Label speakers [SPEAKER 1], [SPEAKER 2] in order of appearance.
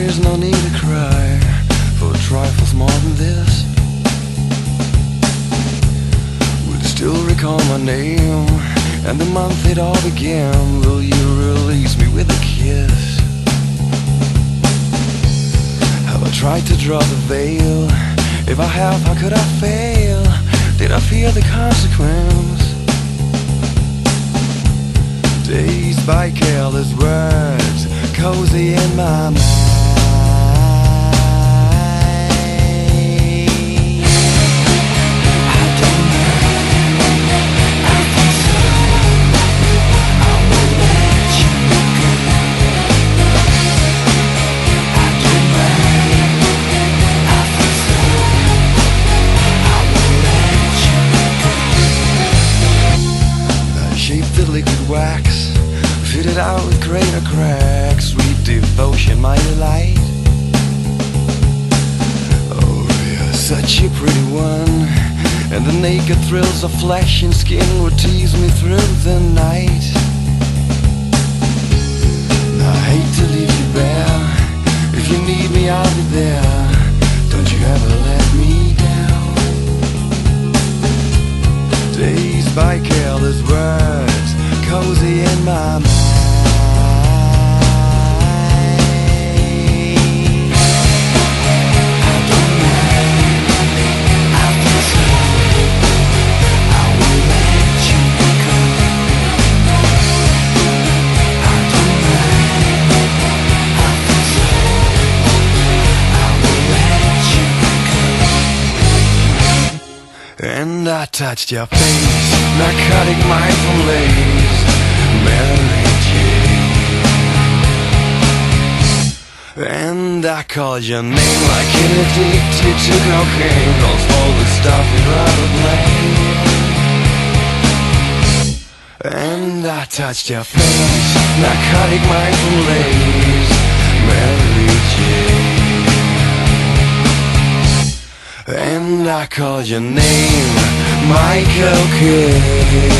[SPEAKER 1] there's no need to cry for trifles more than this. Would still recall my name and the month it all began. Will you release me with a kiss? Have I tried to draw the veil? If I have, how could I fail? Did I fear the consequence? Dazed by careless words, cozy in my mind. Liquid wax, fitted out with greater cracks. Sweet devotion, my delight. Oh, you're such a pretty one, and the naked thrills of flesh and skin would tease me through the night. Now, I hate to leave you bare. If you need me, I'll be there. Don't you ever let me down. Dazed by careless words, cozy in my mind. I don't mind, I feel so. I will let you go. I don't mind, I feel so. I will let you go. And I touched your face, narcotic mindful lace, Mary Jane. And I called your name like an addicted to cocaine. Don't smoke the stuff you'd rather blame. And I touched your face, narcotic mindful lace, Mary Jane. And I called your name, my cocaine.